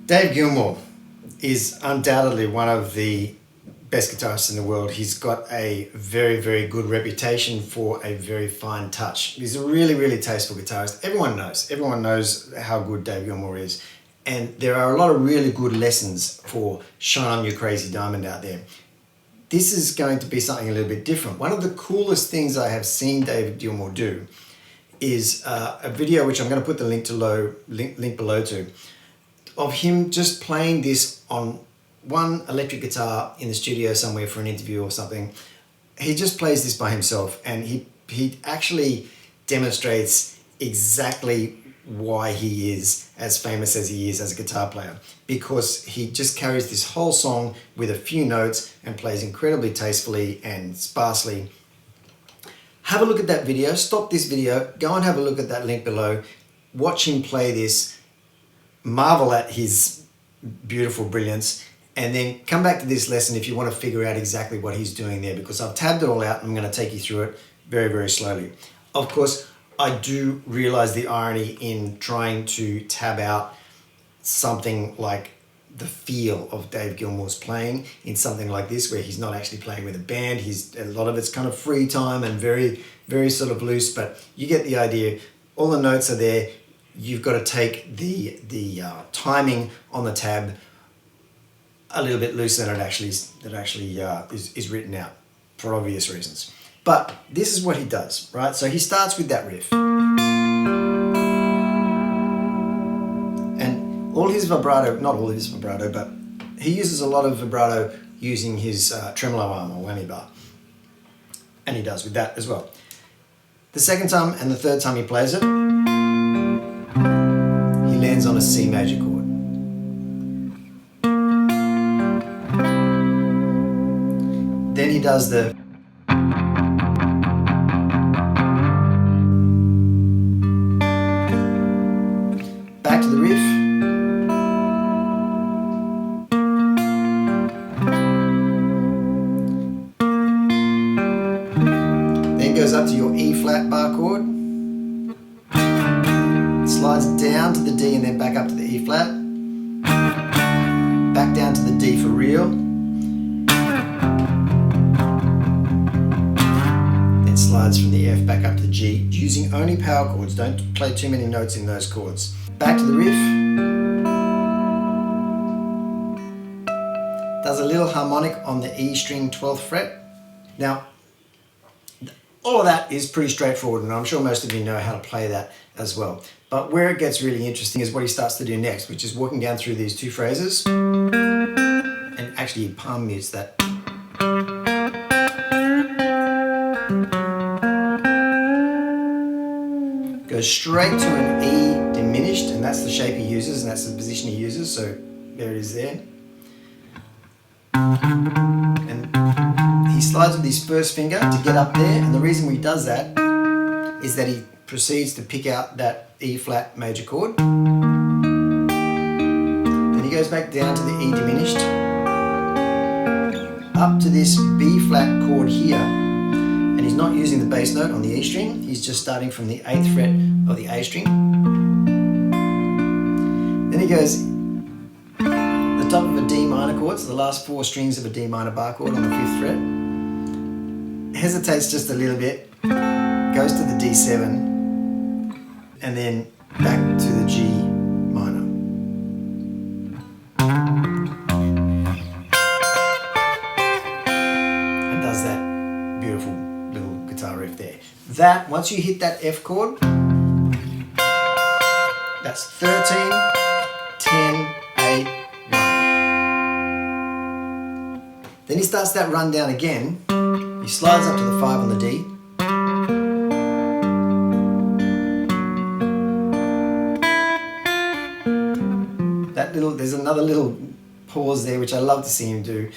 Dave Gilmour is undoubtedly one of the best guitarists in the world. He's got a very, very good reputation for a very fine touch. He's a really, really tasteful guitarist. Everyone knows how good Dave Gilmour is. And there are a lot of really good lessons for Shine On You Crazy Diamond out there. This is going to be something a little bit different. One of the coolest things I have seen David Gilmour do is a video, which I'm going to put the link below to, of him just playing this on one electric guitar in the studio somewhere for an interview or something. He just plays this by himself, and he actually demonstrates exactly why he is as famous as he is as a guitar player, because he just carries this whole song with a few notes and plays incredibly tastefully and sparsely. Have a look at that video, stop this video, go and have a look at that link below, watch him play this, marvel at his beautiful brilliance, and then come back to this lesson if you want to figure out exactly what he's doing there, because I've tabbed it all out and I'm going to take you through it very, very slowly. Of course, I do realize the irony in trying to tab out something like the feel of Dave Gilmour's playing in something like this, where he's not actually playing with a band. A lot of it's kind of free time and very, very sort of loose, but you get the idea. All the notes are there. You've got to take the timing on the tab a little bit looser than it actually is written out, for obvious reasons. But this is what he does, right? So he starts with that riff. And all his vibrato, not all his vibrato, but he uses a lot of vibrato using his tremolo arm or whammy bar. And he does with that as well. The second time and the third time he plays it, he lands on a C major chord. Then he does the back to the riff, then goes up to your E flat bar chord, slides down to the D and then back up to the E flat, back down to the D for real, then slides from the F back up to the G, using only power chords. Don't play too many notes in those chords. Back to the riff, does a little harmonic on the E string 12th fret. Now, all of that is pretty straightforward, and I'm sure most of you know how to play that as well. But where it gets really interesting is what he starts to do next, which is walking down through these two phrases, and actually he palm mutes that. Goes straight to an E diminished, and that's the shape he uses, and that's the position he uses, so there it is there. And he slides with his first finger to get up there, and the reason he does that is that he proceeds to pick out that E flat major chord. Then he goes back down to the E diminished, up to this B flat chord here, and he's not using the bass note on the E string, he's just starting from the 8th fret of the A string. Then he goes the top of a D minor chord, so the last 4 strings of a D minor bar chord on the 5th fret, hesitates just a little bit, goes to the D7, and then back to the G minor. And does that beautiful little guitar riff there. That, once you hit that F chord, that's 13, 10, 8, 1. Then he starts that run down again. He slides up to the 5 on the D. There's another little pause there, which I love to see him do.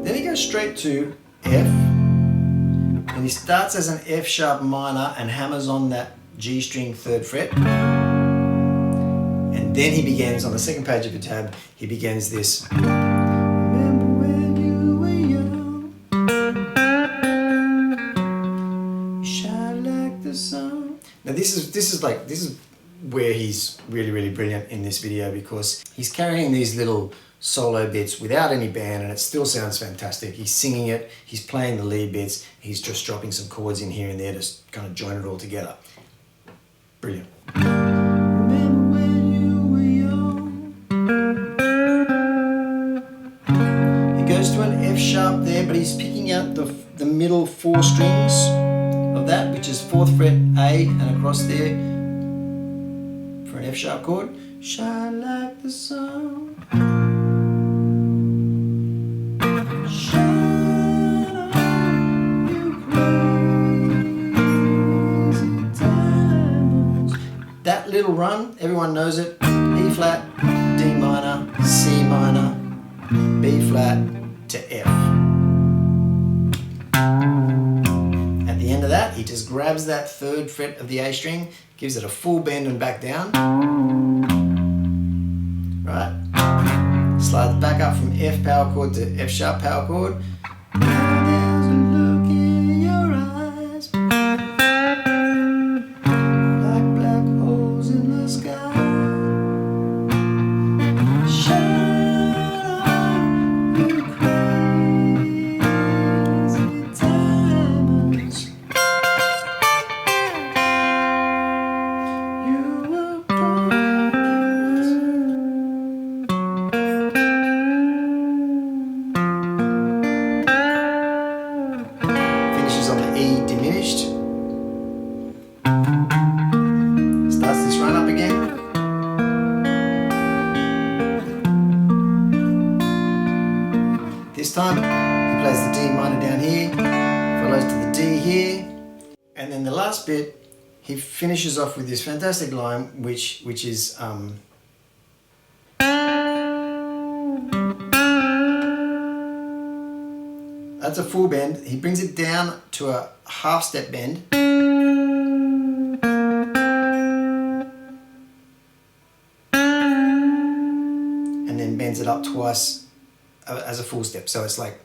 Then he goes straight to F, and he starts as an F sharp minor and hammers on that G string 3rd fret. And then he begins, on the second page of your tab, he begins this. Remember when you were this is where he's really brilliant in this video, because he's carrying these little solo bits without any band and it still sounds fantastic. He's singing it, he's playing the lead bits, he's just dropping some chords in here and there to kind of join it all together. Brilliant. Remember when you were young? He goes to an F sharp there, but he's picking out the middle 4 strings of that, which is 4th fret A and across there for an F sharp chord. Shine like the sun. That little run, everyone knows it. E flat, D minor, C minor, B flat to F. At the end of that, he just grabs that 3rd fret of the A string, gives it a full bend and back down. Right? Slides back up from F power chord to F sharp power chord. There's a look in your eyes, like black holes in the sky. Shut up, you crazy diamonds. You were born. On the E diminished. Starts this run up again. This time he plays the D minor down here, follows to the D here, and then the last bit he finishes off with this fantastic line which is that's a full bend. He brings it down to a half step bend. And then bends it up twice as a full step. So it's like.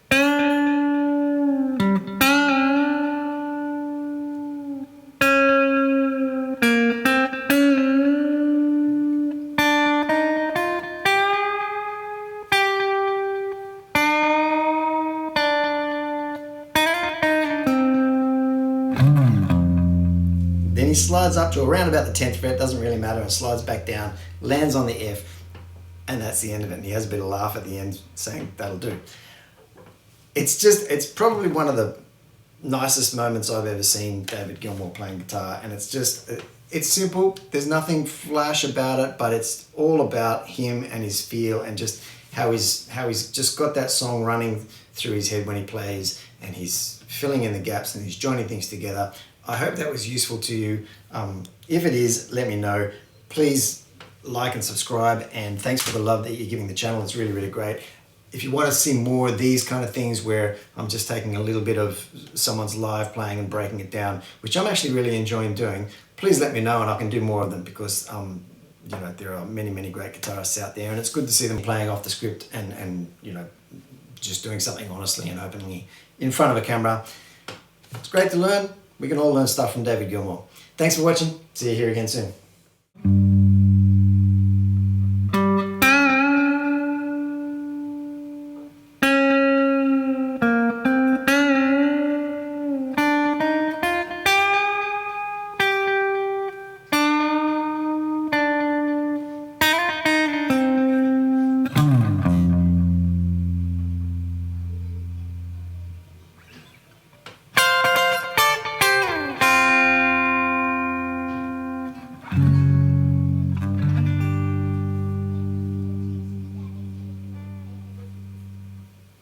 Then he slides up to around about the 10th fret, doesn't really matter, and slides back down, lands on the F, and that's the end of it. And he has a bit of laugh at the end saying, that'll do. It's probably one of the nicest moments I've ever seen David Gilmour playing guitar, and it's simple, there's nothing flash about it, but it's all about him and his feel and just how he's just got that song running through his head when he plays, and he's filling in the gaps and he's joining things together. I hope that was useful to you. If it is, let me know. Please like and subscribe, and thanks for the love that you're giving the channel. It's really great. If you want to see more of these kind of things where I'm just taking a little bit of someone's live playing and breaking it down, which I'm actually really enjoying doing, please let me know and I can do more of them, because you know, there are many great guitarists out there, and it's good to see them playing off the script and you know, just doing something honestly and openly in front of a camera. It's great to learn. We can all learn stuff from David Gilmour. Thanks for watching. See you here again soon.